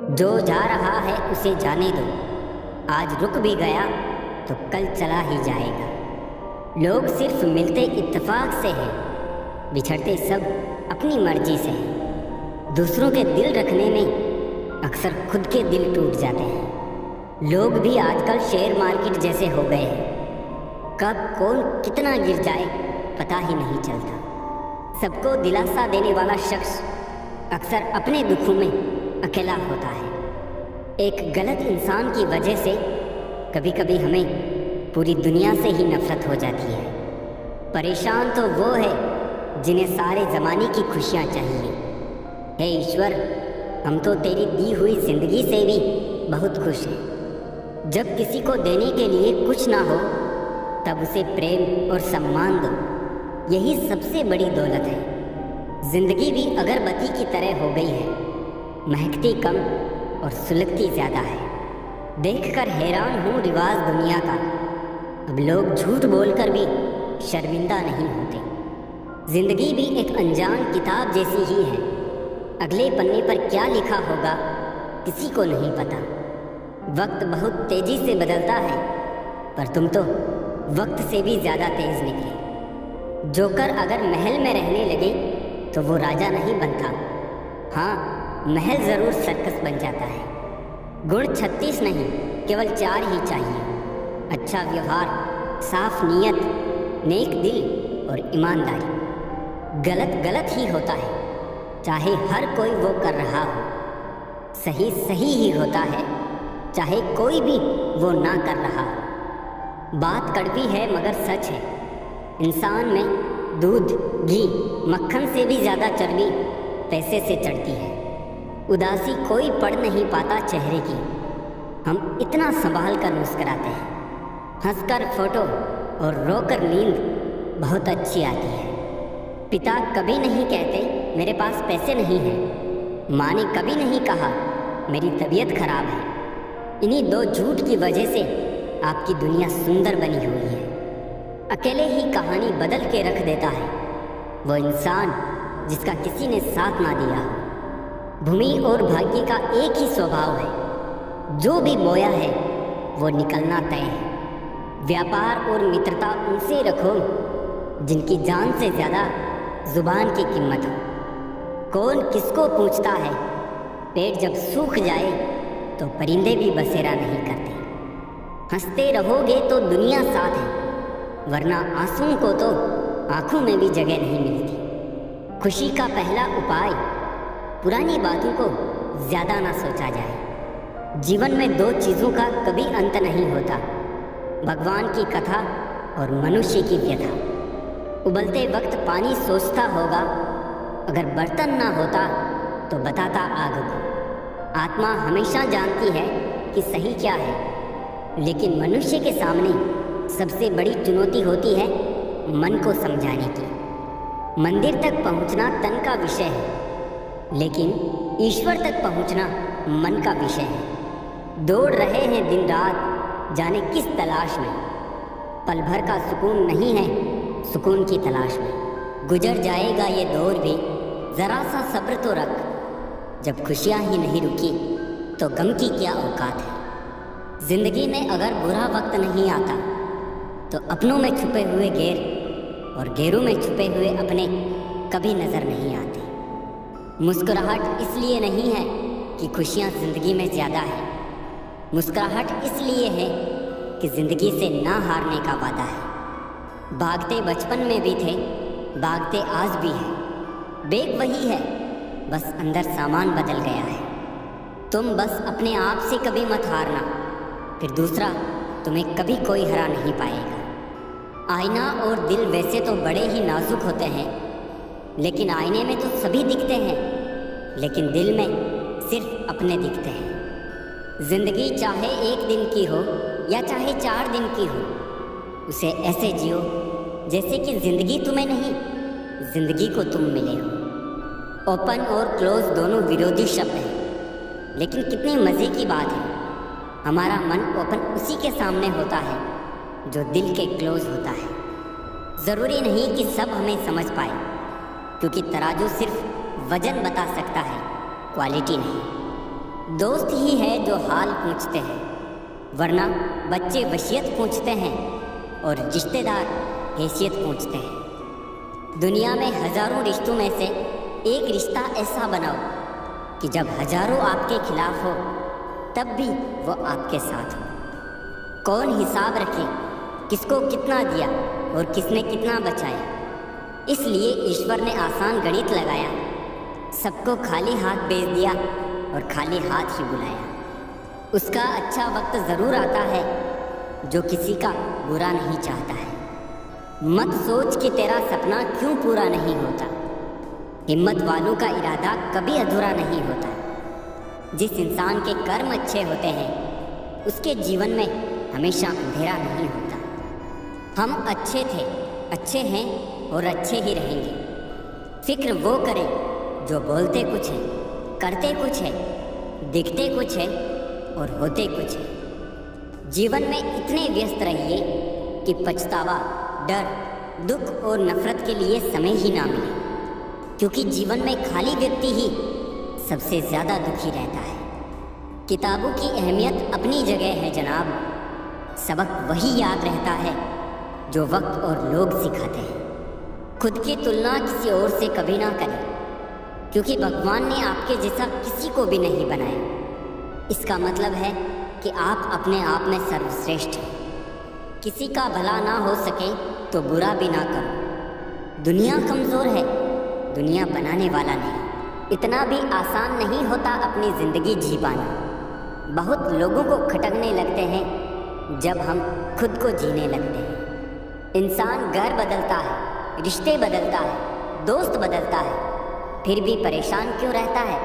जो जा रहा है उसे जाने दो, आज रुक भी गया तो कल चला ही जाएगा। लोग सिर्फ मिलते इत्तेफाक से हैं, बिछड़ते सब अपनी मर्जी से हैं। दूसरों के दिल रखने में अक्सर खुद के दिल टूट जाते हैं। लोग भी आजकल शेयर मार्केट जैसे हो गए हैं, कब कौन कितना गिर जाए पता ही नहीं चलता। सबको दिलासा देने वाला शख्स अक्सर अपने दुखों में अकेला होता है। एक गलत इंसान की वजह से कभी कभी हमें पूरी दुनिया से ही नफरत हो जाती है। परेशान तो वो है जिन्हें सारे ज़माने की खुशियाँ चाहिए। हे ईश्वर, हम तो तेरी दी हुई ज़िंदगी से भी बहुत खुश हैं। जब किसी को देने के लिए कुछ ना हो तब उसे प्रेम और सम्मान दो, यही सबसे बड़ी दौलत है। ज़िंदगी भी अगरबत्ती की तरह हो गई है, महकती कम और सुलगती ज़्यादा है। देखकर हैरान हूँ रिवाज दुनिया का, अब लोग झूठ बोलकर भी शर्मिंदा नहीं होते। ज़िंदगी भी एक अनजान किताब जैसी ही है, अगले पन्ने पर क्या लिखा होगा किसी को नहीं पता। वक्त बहुत तेज़ी से बदलता है, पर तुम तो वक्त से भी ज़्यादा तेज़ निकले। जोकर अगर महल में रहने लगे तो वो राजा नहीं बनता। हाँ, महल ज़रूर सर्कस बन जाता है। गुण 36 नहीं, केवल 4 ही चाहिए। अच्छा व्यवहार, साफ नीयत, नेक दिल और ईमानदारी। गलत गलत ही होता है, चाहे हर कोई वो कर रहा हो। सही सही ही होता है, चाहे कोई भी वो ना कर रहा हो। बात कड़वी है मगर सच है, इंसान में दूध, घी, मक्खन से भी ज़्यादा चर्बी पैसे से चढ़ती है। उदासी कोई पढ़ नहीं पाता चेहरे की, हम इतना संभाल कर मुस्कराते हैं। हंसकर फोटो और रोकर नींद बहुत अच्छी आती है। पिता कभी नहीं कहते मेरे पास पैसे नहीं हैं, माँ ने कभी नहीं कहा मेरी तबीयत खराब है। इन्हीं 2 झूठ की वजह से आपकी दुनिया सुंदर बनी हुई है। अकेले ही कहानी बदल के रख देता है वो इंसान जिसका किसी ने साथ ना दिया हो। भूमि और भाग्य का एक ही स्वभाव है, जो भी बोया है वो निकलना तय है। व्यापार और मित्रता उनसे रखो जिनकी जान से ज़्यादा जुबान की कीमत हो। कौन किसको पूछता है, पेट जब सूख जाए तो परिंदे भी बसेरा नहीं करते। हंसते रहोगे तो दुनिया साथ है, वरना आंसुओं को तो आंखों में भी जगह नहीं मिलती। खुशी का पहला उपाय, पुरानी बातों को ज़्यादा ना सोचा जाए। जीवन में 2 चीज़ों का कभी अंत नहीं होता, भगवान की कथा और मनुष्य की व्यथा। उबलते वक्त पानी सोचता होगा, अगर बर्तन ना होता तो बताता आग को। आत्मा हमेशा जानती है कि सही क्या है, लेकिन मनुष्य के सामने सबसे बड़ी चुनौती होती है मन को समझाने की। मंदिर तक पहुंचना तन का विषय है, लेकिन ईश्वर तक पहुंचना मन का विषय है। दौड़ रहे हैं दिन रात जाने किस तलाश में, पल भर का सुकून नहीं है सुकून की तलाश में। गुजर जाएगा ये दौर भी, ज़रा सा सब्र तो रख। जब खुशियाँ ही नहीं रुकी तो गम की क्या औकात है। ज़िंदगी में अगर बुरा वक्त नहीं आता तो अपनों में छुपे हुए गैर और गैरों में छुपे हुए अपने कभी नज़र नहीं आते। मुस्कुराहट इसलिए नहीं है कि खुशियाँ ज़िंदगी में ज़्यादा है, मुस्कुराहट इसलिए है कि ज़िंदगी से ना हारने का वादा है। भागते बचपन में भी थे, भागते आज भी है। बेग वही है, बस अंदर सामान बदल गया है। तुम बस अपने आप से कभी मत हारना, फिर दूसरा तुम्हें कभी कोई हरा नहीं पाएगा। आईना और दिल वैसे तो बड़े ही नाजुक होते हैं, लेकिन आईने में तो सभी दिखते हैं, लेकिन दिल में सिर्फ अपने दिखते हैं। जिंदगी चाहे 1 दिन की हो या चाहे 4 दिन की हो, उसे ऐसे जियो जैसे कि जिंदगी तुम्हें नहीं, जिंदगी को तुम मिले हो। ओपन और क्लोज दोनों विरोधी शब्द हैं, लेकिन कितनी मज़े की बात है, हमारा मन ओपन उसी के सामने होता है जो दिल के क्लोज होता है। ज़रूरी नहीं कि सब हमें समझ पाए, क्योंकि तराजू सिर्फ वजन बता सकता है, क्वालिटी नहीं। दोस्त ही है जो हाल पूछते हैं, वरना बच्चे वसीयत पूछते हैं और रिश्तेदार हैसियत पूछते हैं। दुनिया में हजारों रिश्तों में से एक रिश्ता ऐसा बनाओ कि जब हजारों आपके खिलाफ हो तब भी वो आपके साथ हो। कौन हिसाब रखे किसको कितना दिया और किसने कितना बचाया। इसलिए ईश्वर ने आसान गणित लगाया, सबको खाली हाथ भेज दिया और खाली हाथ ही बुलाया। उसका अच्छा वक्त ज़रूर आता है जो किसी का बुरा नहीं चाहता है। मत सोच कि तेरा सपना क्यों पूरा नहीं होता। हिम्मत वालों का इरादा कभी अधूरा नहीं होता। जिस इंसान के कर्म अच्छे होते हैं उसके जीवन में हमेशा अंधेरा नहीं होता। हम अच्छे थे, अच्छे हैं और अच्छे ही रहेंगे। फिक्र वो करें जो बोलते कुछ है, करते कुछ है, दिखते कुछ है और होते कुछ है। जीवन में इतने व्यस्त रहिए कि पछतावा, डर, दुख और नफरत के लिए समय ही ना मिले, क्योंकि जीवन में खाली व्यक्ति ही सबसे ज़्यादा दुखी रहता है। किताबों की अहमियत अपनी जगह है जनाब। सबक वही याद रहता है जो वक्त और लोग सिखाते हैं। खुद की तुलना किसी और से कभी ना करें, क्योंकि भगवान ने आपके जैसा किसी को भी नहीं बनाया। इसका मतलब है कि आप अपने आप में सर्वश्रेष्ठ हैं। किसी का भला ना हो सके तो बुरा भी ना करो। दुनिया कमज़ोर है, दुनिया बनाने वाला नहीं। इतना भी आसान नहीं होता अपनी ज़िंदगी जी पाना। बहुत लोगों को खटकने लगते हैं जब हम खुद को जीने लगते हैं। इंसान घर बदलता है, रिश्ते बदलता है, दोस्त बदलता है, फिर भी परेशान क्यों रहता है?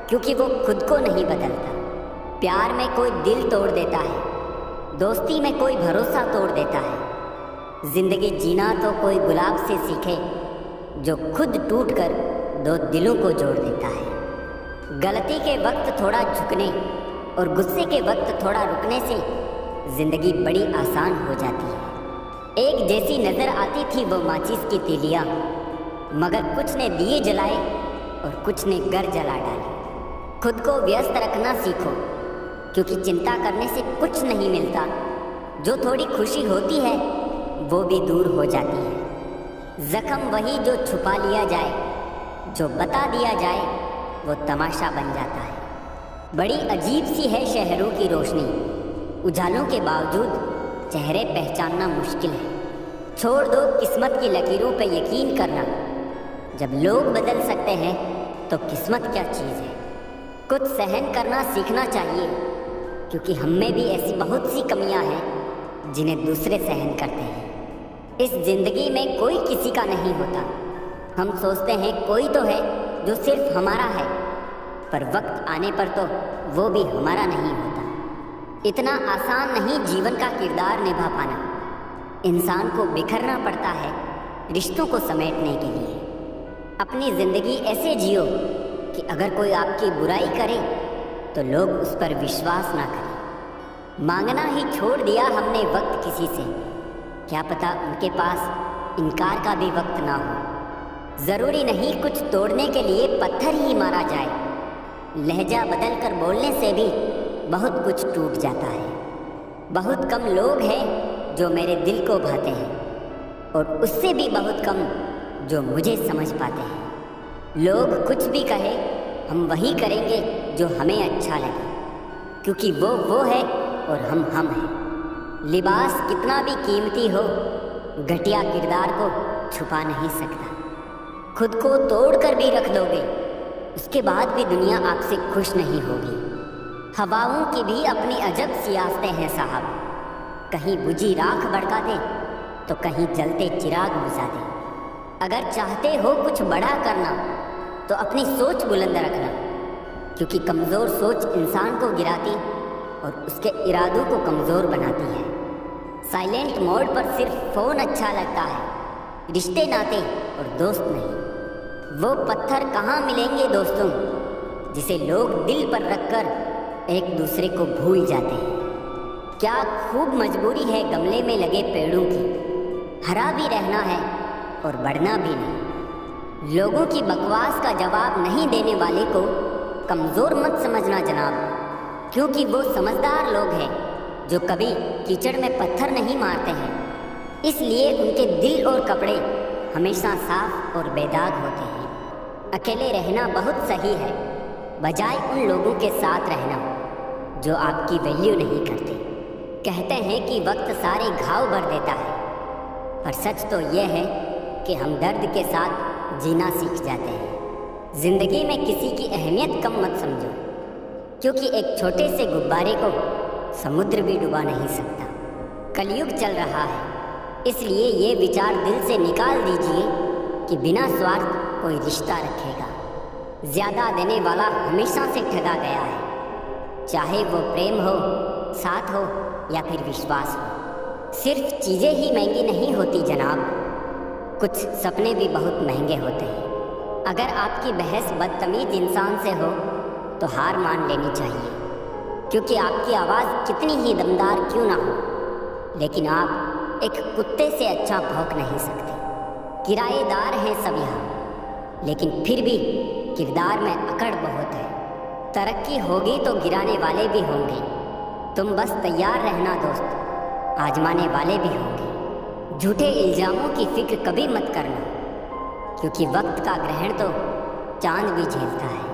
क्योंकि वो खुद को नहीं बदलता। प्यार में कोई दिल तोड़ देता है, दोस्ती में कोई भरोसा तोड़ देता है। जिंदगी जीना तो कोई गुलाब से सीखे जो खुद टूटकर दो दिलों को जोड़ देता है। गलती के वक्त थोड़ा झुकने और गुस्से के वक्त थोड़ा रुकने से जिंदगी बड़ी आसान हो जाती है। एक जैसी नजर आती थी वो माचिस की तीलियां, मगर कुछ ने दिए जलाए और कुछ ने घर जला डाले। खुद को व्यस्त रखना सीखो, क्योंकि चिंता करने से कुछ नहीं मिलता। जो थोड़ी खुशी होती है वो भी दूर हो जाती है। जख्म वही जो छुपा लिया जाए, जो बता दिया जाए वो तमाशा बन जाता है। बड़ी अजीब सी है शहरों की रोशनी, उजालों के बावजूद चेहरे पहचानना मुश्किल है। छोड़ दो किस्मत की लकीरों पे यकीन करना। जब लोग बदल सकते हैं तो किस्मत क्या चीज़ है। कुछ सहन करना सीखना चाहिए, क्योंकि हम में भी ऐसी बहुत सी कमियां हैं जिन्हें दूसरे सहन करते हैं। इस जिंदगी में कोई किसी का नहीं होता। हम सोचते हैं कोई तो है जो सिर्फ हमारा है, पर वक्त आने पर तो वो भी हमारा नहीं होता। इतना आसान नहीं जीवन का किरदार निभा पाना। इंसान को बिखरना पड़ता है रिश्तों को समेटने के लिए। अपनी ज़िंदगी ऐसे जियो कि अगर कोई आपकी बुराई करे तो लोग उस पर विश्वास ना करें। मांगना ही छोड़ दिया हमने वक्त किसी से, क्या पता उनके पास इनकार का भी वक्त ना हो। ज़रूरी नहीं कुछ तोड़ने के लिए पत्थर ही मारा जाए। लहजा बदल कर बोलने से भी बहुत कुछ टूट जाता है। बहुत कम लोग हैं जो मेरे दिल को भाते हैं, और उससे भी बहुत कम जो मुझे समझ पाते हैं। लोग कुछ भी कहे हम वही करेंगे जो हमें अच्छा लगे, क्योंकि वो है और हम हैं। लिबास कितना भी कीमती हो, घटिया किरदार को छुपा नहीं सकता। खुद को तोड़ कर भी रख दोगे, उसके बाद भी दुनिया आपसे खुश नहीं होगी। हवाओं की भी अपनी अजब सियासतें हैं साहब। कहीं बुझी राख भड़का दे तो कहीं जलते चिराग बुझा दे। अगर चाहते हो कुछ बड़ा करना तो अपनी सोच बुलंद रखना, क्योंकि कमज़ोर सोच इंसान को गिराती और उसके इरादों को कमज़ोर बनाती है। साइलेंट मोड पर सिर्फ फ़ोन अच्छा लगता है, रिश्ते नाते और दोस्त नहीं। वो पत्थर कहाँ मिलेंगे दोस्तों, जिसे लोग दिल पर रखकर एक दूसरे को भूल जाते हैं। क्या खूब मजबूरी है गमले में लगे पेड़ों की। हरा भी रहना है और बढ़ना भी नहीं। लोगों की बकवास का जवाब नहीं देने वाले को कमज़ोर मत समझना जनाब, क्योंकि वो समझदार लोग हैं जो कभी कीचड़ में पत्थर नहीं मारते हैं, इसलिए उनके दिल और कपड़े हमेशा साफ और बेदाग होते हैं। अकेले रहना बहुत सही है, बजाय उन लोगों के साथ रहना जो आपकी वैल्यू नहीं करते। कहते हैं कि वक्त सारे घाव भर देता है, पर सच तो यह है कि हम दर्द के साथ जीना सीख जाते हैं। जिंदगी में किसी की अहमियत कम मत समझो, क्योंकि एक छोटे से गुब्बारे को समुद्र भी डुबा नहीं सकता। कलयुग चल रहा है, इसलिए ये विचार दिल से निकाल दीजिए कि बिना स्वार्थ कोई रिश्ता रखेगा। ज़्यादा देने वाला हमेशा से ठगा गया है, चाहे वो प्रेम हो, साथ हो या फिर विश्वास हो। सिर्फ चीज़ें ही महंगी नहीं होती जनाब, कुछ सपने भी बहुत महंगे होते हैं। अगर आपकी बहस बदतमीज इंसान से हो तो हार मान लेनी चाहिए, क्योंकि आपकी आवाज़ कितनी ही दमदार क्यों ना हो, लेकिन आप एक कुत्ते से अच्छा भौंक नहीं सकते। किराएदार हैं सब यहाँ, लेकिन फिर भी किरदार में अकड़ बहुत है। तरक्की होगी तो गिराने वाले भी होंगे, तुम बस तैयार रहना दोस्त, आजमाने वाले भी होंगे। झूठे इल्ज़ामों की फिक्र कभी मत करना, क्योंकि वक्त का ग्रहण तो चांद भी झेलता है।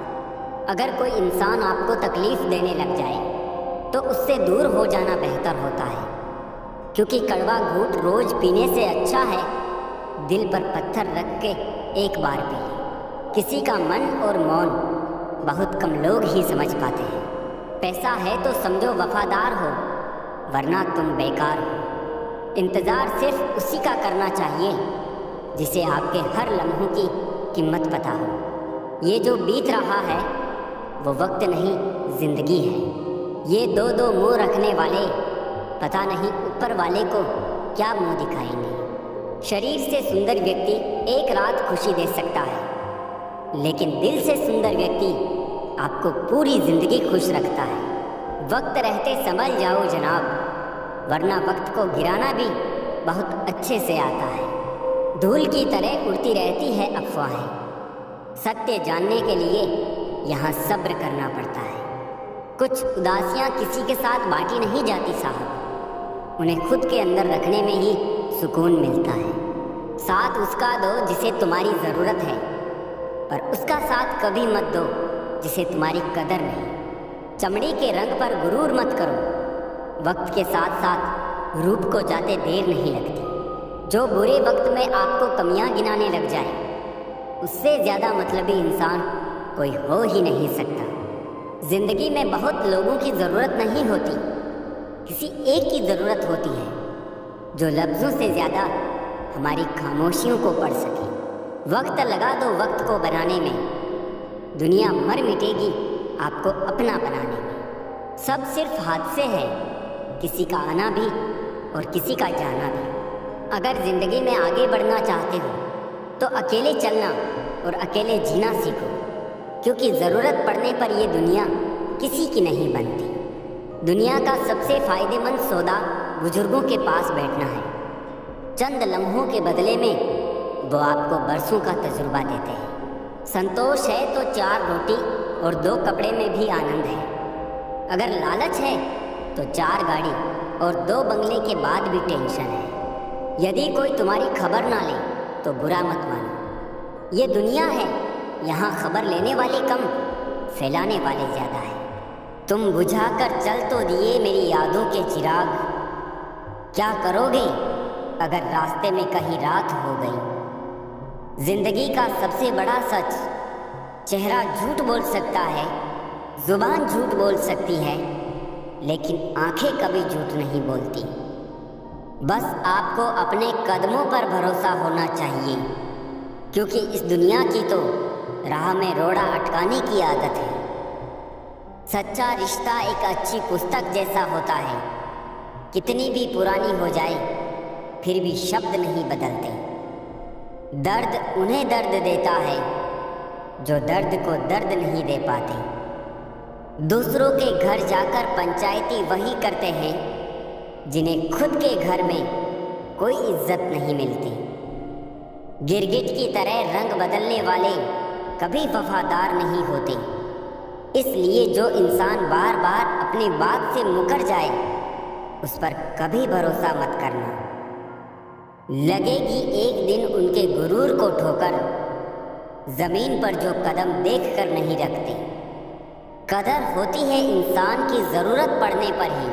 अगर कोई इंसान आपको तकलीफ़ देने लग जाए तो उससे दूर हो जाना बेहतर होता है, क्योंकि कड़वा घूंट रोज़ पीने से अच्छा है दिल पर पत्थर रख के एक बार पी ले। किसी का मन और मौन बहुत कम लोग ही समझ पाते हैं। पैसा है तो समझो वफादार हो, वरना तुम बेकार हो। इंतज़ार सिर्फ उसी का करना चाहिए जिसे आपके हर लम्हों की कीमत पता हो। ये जो बीत रहा है वो वक्त नहीं, ज़िंदगी है। ये दो दो मुंह रखने वाले पता नहीं ऊपर वाले को क्या मुंह दिखाएंगे। शरीर से सुंदर व्यक्ति एक रात खुशी दे सकता है, लेकिन दिल से सुंदर व्यक्ति आपको पूरी ज़िंदगी खुश रखता है। वक्त रहते संभल जाओ जनाब, वरना वक्त को गिराना भी बहुत अच्छे से आता है। धूल की तरह उड़ती रहती है अफवाहें, सत्य जानने के लिए यहाँ सब्र करना पड़ता है। कुछ उदासियाँ किसी के साथ बांटी नहीं जाती साहब, उन्हें खुद के अंदर रखने में ही सुकून मिलता है। साथ उसका दो जिसे तुम्हारी ज़रूरत है, पर उसका साथ कभी मत दो जिसे तुम्हारी कदर नहीं। चमड़ी के रंग पर गुरूर मत करो, वक्त के साथ साथ रूप को जाते देर नहीं लगती। जो बुरे वक्त में आपको कमियां गिनाने लग जाए, उससे ज़्यादा मतलबी इंसान कोई हो ही नहीं सकता। ज़िंदगी में बहुत लोगों की ज़रूरत नहीं होती, किसी एक की ज़रूरत होती है जो लफ्ज़ों से ज़्यादा हमारी खामोशियों को पढ़ सके। वक्त लगा दो वक्त को बनाने में, दुनिया मर मिटेगी आपको अपना बनाने में। सब सिर्फ हादसे हैं, किसी का आना भी और किसी का जाना भी। अगर ज़िंदगी में आगे बढ़ना चाहते हो तो अकेले चलना और अकेले जीना सीखो, क्योंकि ज़रूरत पड़ने पर ये दुनिया किसी की नहीं बनती। दुनिया का सबसे फ़ायदेमंद सौदा बुजुर्गों के पास बैठना है। चंद लम्हों के बदले में वो आपको बरसों का तजुर्बा देते हैं। संतोष है तो 4 रोटी और 2 कपड़े में भी आनंद है। अगर लालच है तो 4 गाड़ी और 2 बंगले के बाद भी टेंशन है। यदि कोई तुम्हारी खबर ना ले तो बुरा मत मानो। ये दुनिया है, यहाँ खबर लेने वाले कम, फैलाने वाले ज़्यादा है। तुम बुझाकर चल तो दिए मेरी यादों के चिराग, क्या करोगे अगर रास्ते में कहीं रात हो गई। जिंदगी का सबसे बड़ा सच, चेहरा झूठ बोल सकता है, जुबान झूठ बोल सकती है, लेकिन आंखें कभी झूठ नहीं बोलती। बस आपको अपने कदमों पर भरोसा होना चाहिए, क्योंकि इस दुनिया की तो राह में रोड़ा अटकाने की आदत है। सच्चा रिश्ता एक अच्छी पुस्तक जैसा होता है, कितनी भी पुरानी हो जाए फिर भी शब्द नहीं बदलते। दर्द उन्हें दर्द देता है जो दर्द को दर्द नहीं दे पाते। दूसरों के घर जाकर पंचायती वही करते हैं जिन्हें खुद के घर में कोई इज्जत नहीं मिलती। गिरगिट की तरह रंग बदलने वाले कभी वफादार नहीं होते। इसलिए जो इंसान बार बार अपनी बात से मुकर जाए उस पर कभी भरोसा मत करना। लगेगी एक दिन उनके गुरूर को ठोकर, जमीन पर जो कदम देखकर नहीं रखते। कदर होती है इंसान की ज़रूरत पड़ने पर ही,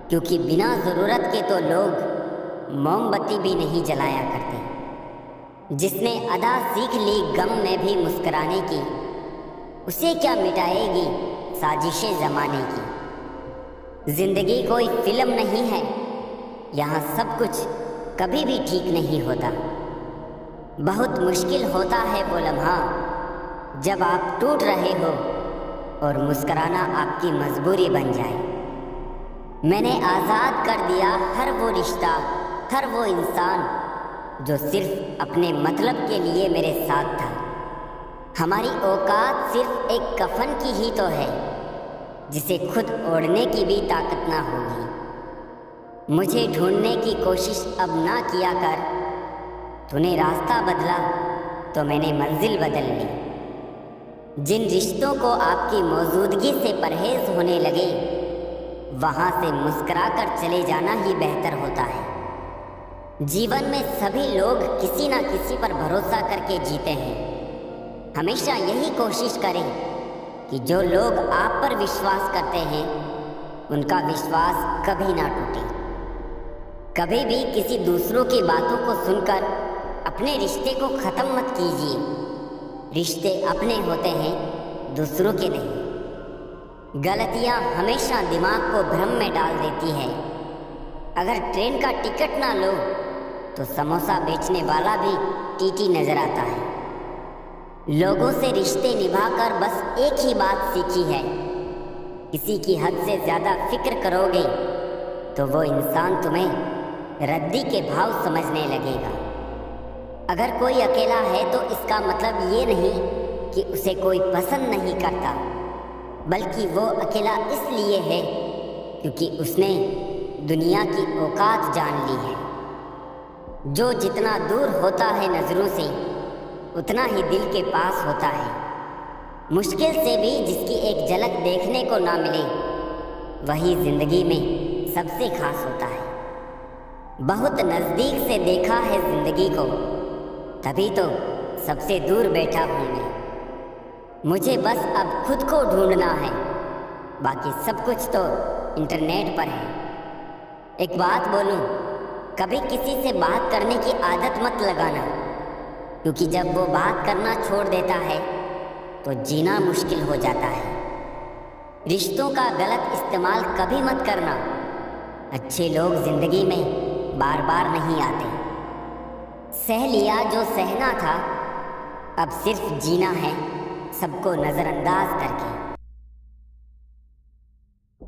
क्योंकि बिना ज़रूरत के तो लोग मोमबत्ती भी नहीं जलाया करते। जिसने अदा सीख ली गम में भी मुस्कुराने की, उसे क्या मिटाएगी साजिशें ज़माने की। ज़िंदगी कोई फिल्म नहीं है, यहाँ सब कुछ कभी भी ठीक नहीं होता। बहुत मुश्किल होता है वो लम्हा जब आप टूट रहे हो और मुस्कुराना आपकी मजबूरी बन जाए। मैंने आज़ाद कर दिया हर वो रिश्ता, हर वो इंसान जो सिर्फ अपने मतलब के लिए मेरे साथ था। हमारी औकात सिर्फ एक कफन की ही तो है, जिसे खुद ओढ़ने की भी ताकत ना होगी। मुझे ढूंढने की कोशिश अब ना किया कर, तूने रास्ता बदला तो मैंने मंजिल बदल ली। जिन रिश्तों को आपकी मौजूदगी से परहेज होने लगे, वहाँ से मुस्कुरा कर चले जाना ही बेहतर होता है। जीवन में सभी लोग किसी ना किसी पर भरोसा करके जीते हैं। हमेशा यही कोशिश करें कि जो लोग आप पर विश्वास करते हैं उनका विश्वास कभी ना टूटे। कभी भी किसी दूसरों की बातों को सुनकर अपने रिश्ते को ख़त्म मत कीजिए। रिश्ते अपने होते हैं, दूसरों के नहीं। गलतियाँ हमेशा दिमाग को भ्रम में डाल देती है। अगर ट्रेन का टिकट ना लो तो समोसा बेचने वाला भी टीटी नज़र आता है। लोगों से रिश्ते निभाकर बस एक ही बात सीखी है, किसी की हद से ज़्यादा फिक्र करोगे तो वो इंसान तुम्हें रद्दी के भाव समझने लगेगा। अगर कोई अकेला है तो इसका मतलब ये नहीं कि उसे कोई पसंद नहीं करता, बल्कि वो अकेला इसलिए है क्योंकि उसने दुनिया की औकात जान ली है। जो जितना दूर होता है नज़रों से, उतना ही दिल के पास होता है। मुश्किल से भी जिसकी एक झलक देखने को ना मिले, वही ज़िंदगी में सबसे खास होता है। बहुत नज़दीक से देखा है ज़िंदगी को, तभी तो सबसे दूर बैठा हूँ मैं। मुझे बस अब खुद को ढूंढना है, बाकी सब कुछ तो इंटरनेट पर है। एक बात बोलूँ, कभी किसी से बात करने की आदत मत लगाना, क्योंकि जब वो बात करना छोड़ देता है तो जीना मुश्किल हो जाता है। रिश्तों का गलत इस्तेमाल कभी मत करना। अच्छे लोग ज़िंदगी में बार बार नहीं आते। सह लिया जो सहना था, अब सिर्फ जीना है सबको नज़रअंदाज करके।